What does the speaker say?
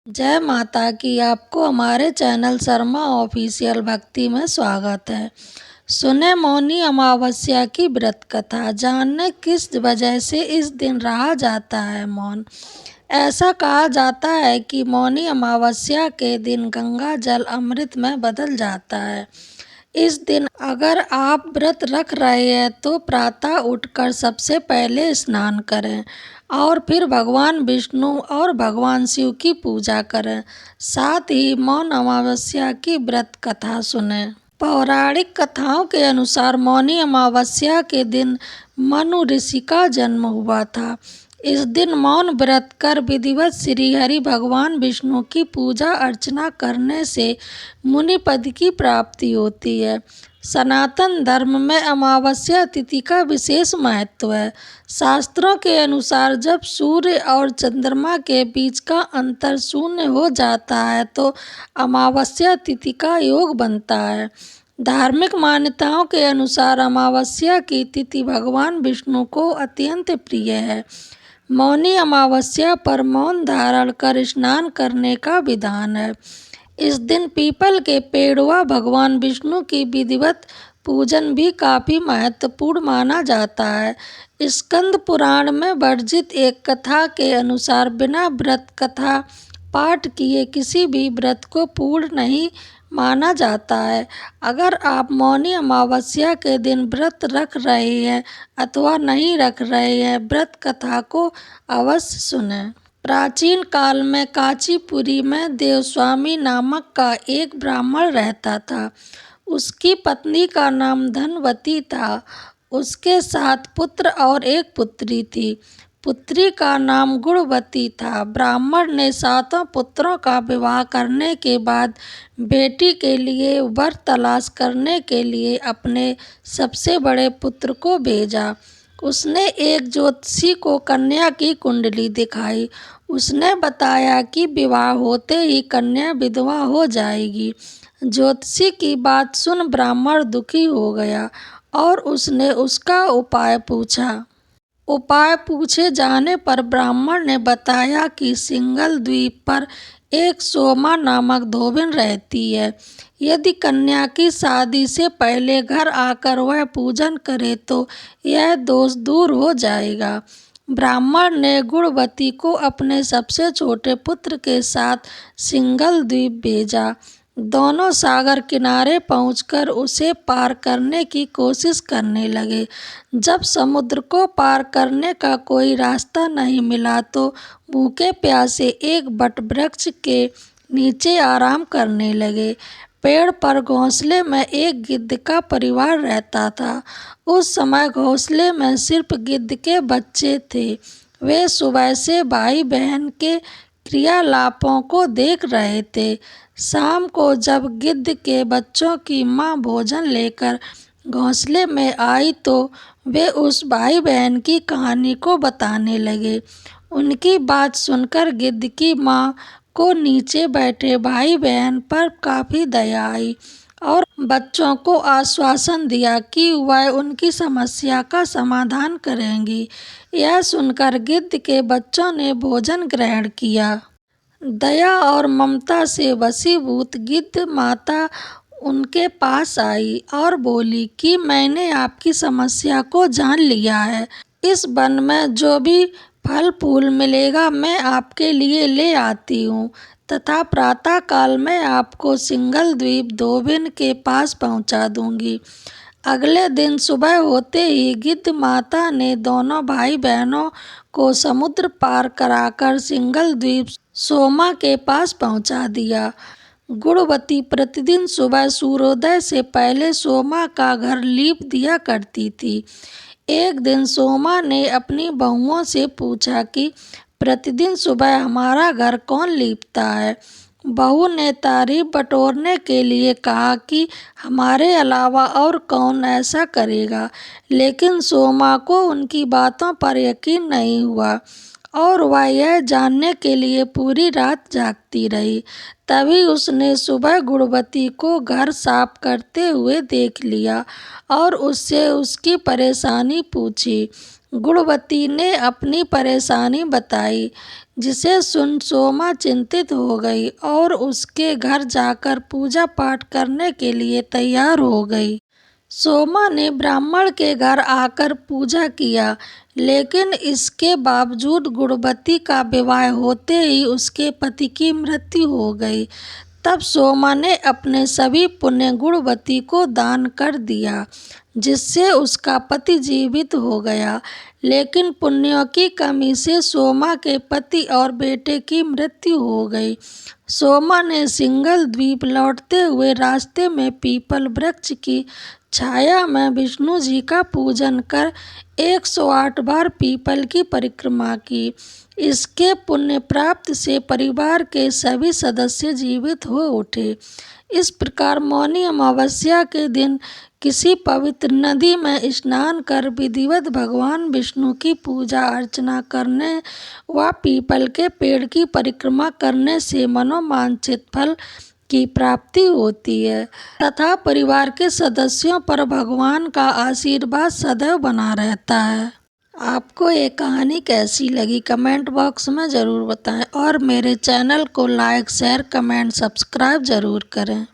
जय माता की। आपको हमारे चैनल शर्मा ऑफिशियल भक्ति में स्वागत है। सुने मौनी अमावस्या की व्रत कथा, जानने किस वजह से इस दिन रहा जाता है मौन। ऐसा कहा जाता है कि मौनी अमावस्या के दिन गंगा जल अमृत में बदल जाता है। इस दिन अगर आप व्रत रख रहे हैं तो प्रातः उठकर सबसे पहले स्नान करें और फिर भगवान विष्णु और भगवान शिव की पूजा करें। साथ ही मौन अमावस्या की व्रत कथा सुनें। पौराणिक कथाओं के अनुसार मौनी अमावस्या के दिन मनु ऋषि का जन्म हुआ था। इस दिन मौन व्रत कर विधिवत श्री हरि भगवान विष्णु की पूजा अर्चना करने से मुनि पद की प्राप्ति होती है। सनातन धर्म में अमावस्या तिथि का विशेष महत्व है। शास्त्रों के अनुसार जब सूर्य और चंद्रमा के बीच का अंतर शून्य हो जाता है तो अमावस्या तिथि का योग बनता है। धार्मिक मान्यताओं के अनुसार अमावस्या की तिथि भगवान विष्णु को अत्यंत प्रिय है। मौनी अमावस्या पर मौन धारण कर स्नान करने का विधान है। इस दिन पीपल के पेड़ व भगवान विष्णु की विधिवत पूजन भी काफी महत्वपूर्ण माना जाता है। स्कंद पुराण में वर्णित एक कथा के अनुसार बिना व्रत कथा पाठ किए किसी भी व्रत को पूर्ण नहीं माना जाता है। अगर आप मौनी अमावस्या के दिन व्रत रख रहे हैं अथवा नहीं रख रहे हैं, व्रत कथा को अवश्य सुनें। प्राचीन काल में कांचीपुरी में देवस्वामी नामक का एक ब्राह्मण रहता था। उसकी पत्नी का नाम धनवती था। उसके 7 पुत्र और एक पुत्री थी। पुत्री का नाम गुणवती था। ब्राह्मण ने 7 पुत्रों का विवाह करने के बाद बेटी के लिए वर तलाश करने के लिए अपने सबसे बड़े पुत्र को भेजा। उसने एक ज्योतिषी को कन्या की कुंडली दिखाई। उसने बताया कि विवाह होते ही कन्या विधवा हो जाएगी। ज्योतिषी की बात सुन ब्राह्मण दुखी हो गया और उसने उसका उपाय पूछा। उपाय पूछे जाने पर ब्राह्मण ने बताया कि सिंघल द्वीप पर एक सोमा नामक धोबिन रहती है। यदि कन्या की शादी से पहले घर आकर वह पूजन करे तो यह दोष दूर हो जाएगा। ब्राह्मण ने गुणवती को अपने सबसे छोटे पुत्र के साथ सिंघल द्वीप भेजा। दोनों सागर किनारे पहुंचकर उसे पार करने की कोशिश करने लगे। जब समुद्र को पार करने का कोई रास्ता नहीं मिला तो भूखे प्यासे एक वटवृक्ष के नीचे आराम करने लगे। पेड़ पर घोंसले में एक गिद्ध का परिवार रहता था। उस समय घोंसले में सिर्फ गिद्ध के बच्चे थे। वे सुबह से भाई बहन के क्रियाकलापों को देख रहे थे। शाम को जब गिद्ध के बच्चों की माँ भोजन लेकर घोंसले में आई तो वे उस भाई बहन की कहानी को बताने लगे। उनकी बात सुनकर गिद्ध की माँ को नीचे बैठे भाई बहन पर काफी दया आई और बच्चों को आश्वासन दिया कि वह उनकी समस्या का समाधान करेंगी। यह सुनकर गिद्ध के बच्चों ने भोजन ग्रहण किया। दया और ममता से वशीभूत गिद्ध माता उनके पास आई और बोली कि मैंने आपकी समस्या को जान लिया है। इस वन में जो भी फल फूल मिलेगा मैं आपके लिए ले आती हूँ तथा प्रातः काल में आपको सिंघल द्वीप धोबिन के पास पहुँचा दूंगी। अगले दिन सुबह होते ही गिद्ध माता ने दोनों भाई बहनों को समुद्र पार कराकर सिंघल द्वीप सोमा के पास पहुंचा दिया। गुणवती प्रतिदिन सुबह सूर्योदय से पहले सोमा का घर लीप दिया करती थी। एक दिन सोमा ने अपनी बहुओं से पूछा कि प्रतिदिन सुबह हमारा घर कौन लीपता है। बहू ने तारीफ बटोरने के लिए कहा कि हमारे अलावा और कौन ऐसा करेगा, लेकिन सोमा को उनकी बातों पर यकीन नहीं हुआ और वह यह जानने के लिए पूरी रात जागती रही। तभी उसने सुबह गुणवती को घर साफ करते हुए देख लिया और उससे उसकी परेशानी पूछी। गुणवती ने अपनी परेशानी बताई, जिसे सुन सोमा चिंतित हो गई और उसके घर जाकर पूजा पाठ करने के लिए तैयार हो गई। सोमा ने ब्राह्मण के घर आकर पूजा किया, लेकिन इसके बावजूद गुणवती का विवाह होते ही उसके पति की मृत्यु हो गई। तब सोमा ने अपने सभी पुण्य गुणवती को दान कर दिया, जिससे उसका पति जीवित हो गया। लेकिन पुण्यों की कमी से सोमा के पति और बेटे की मृत्यु हो गई। सोमा ने सिंघल द्वीप लौटते हुए रास्ते में पीपल वृक्ष की छाया में विष्णु जी का पूजन कर 108 बार पीपल की परिक्रमा की। इसके पुण्य प्राप्त से परिवार के सभी सदस्य जीवित हो उठे। इस प्रकार मौनी अमावस्या के दिन किसी पवित्र नदी में स्नान कर विधिवत भगवान विष्णु की पूजा अर्चना करने व पीपल के पेड़ की परिक्रमा करने से मनोवांछित फल की प्राप्ति होती है तथा परिवार के सदस्यों पर भगवान का आशीर्वाद सदैव बना रहता है। आपको ये कहानी कैसी लगी कमेंट बॉक्स में ज़रूर बताएं और मेरे चैनल को लाइक शेयर कमेंट सब्सक्राइब ज़रूर करें।